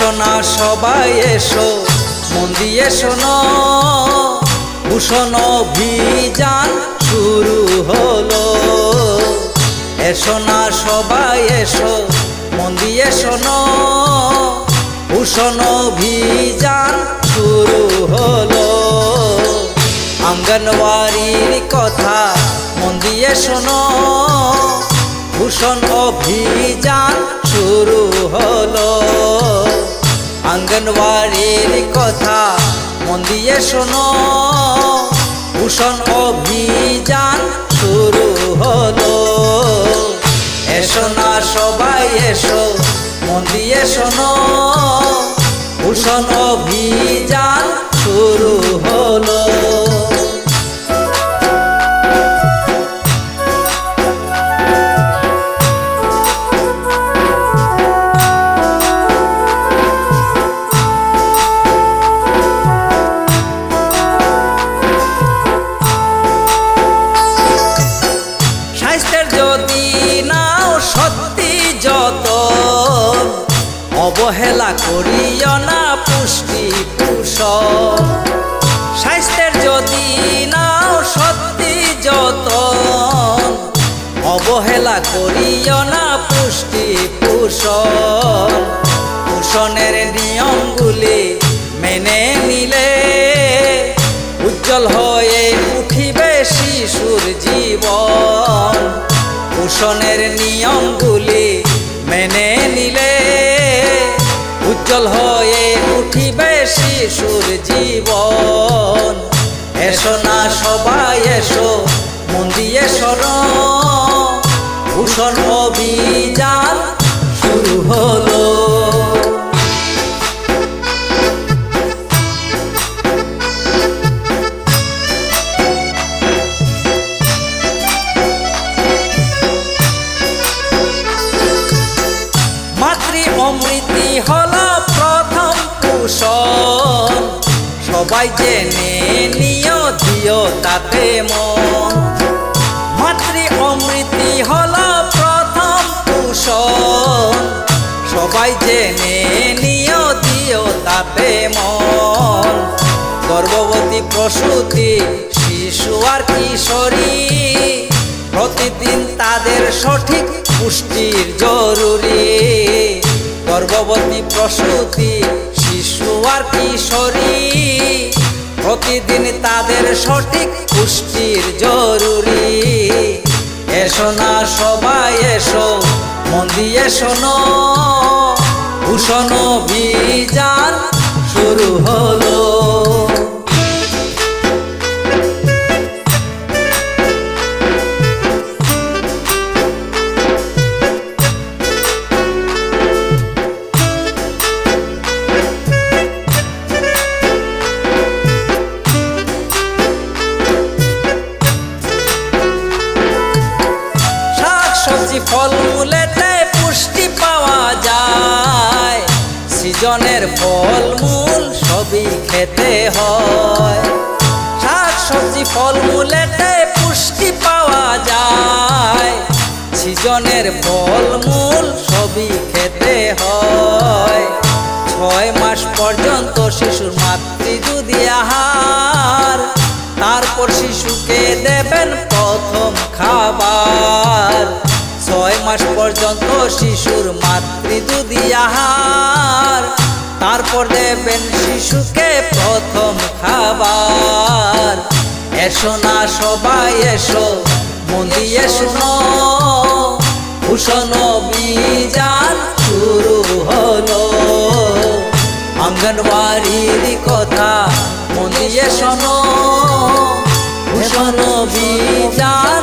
এসো না সবাই এসো, মন দিয়ে শোনো, ভূষণ অভিযান শুরু হলো। এসো না সবাই এসো, মন দিয়ে শোনো, ভূষণ অভিযান শুরু হলো। অঙ্গনওয়াড়ির কথা মন দিয়ে শোনো, ভূষণ অভিযান শুরু হলো। অঙ্গনওয়াড়ির কথা মন দিয়ে শোনো, ভূষণ অভিযান শুরু হলো। এসো না সবাই এসো, মন দিয়ে শোনো, ভূষণ অভিযান শুরু হলো। স্বাস্থ্যের যদি নাও সত্যি যতন, অবহেলা করিও না পুষ্টি পোষণ। স্বাস্থ্যের যদি নাও সত্যি যতন, অবহেলা করিও না পুষ্টি পোষণ। পোষণের নিয়মগুলি মেনে নিলে উজ্জ্বল হয়ে উঠিবে শিশুর জীবন। পোষণের নিয়মগুলি মেনে নিলে উজ্জ্বল হয়ে উঠিবে শিশুর জীবন। এসো না সবাই এসো, মন দিয়ে শোনো, ভূষণ অভিযান শুরু হলো। মাতৃ অমৃতি হলো প্রথম পোষণ, সবাই জেনে নিও দিও তাতে মন। মাতৃ অমৃতি হলো প্রথম পোষণ, সবাই জেনে নিও দিও তাতে মন। গর্ভবতী প্রসূতি শিশু আর কিশোরী, প্রতিদিন তাদের সঠিক পুষ্টির জরুরি। গর্ভবতী প্রসূতি শিশু আর কিশোরী, প্রতিদিন তাদের সঠিক পুষ্টির জরুরি। এসো না সবাই এসো, মন দিয়ে শোনো, ভূষণ অভিযান শুরু হলো। সবজি ফলমূলেতে পুষ্টি পাওয়া যায়, সিজনের ফলমূল সবই খেতে হয়। শাক সবজি ফলমূলেতে পুষ্টি পাওয়া যায়, সিজনের ফলমূল সবই খেতে হয়। 6 মাস পর্যন্ত শিশুর মাতৃদুধি আহার, তারপর শিশুকে দেবেন প্রথম খাবার। 6 মাস পর্যন্ত শিশুর মাতৃদুধি আহার, তারপর দেবেন শিশুকে প্রথম খাবার। এসো না সবাই এসো, মন দিয়ে শোনো, ভূষণ অভিযান শুরু হলো। অঙ্গনওয়াড়ির কথা মন দিয়ে শোনো, ভূষণ অভিযান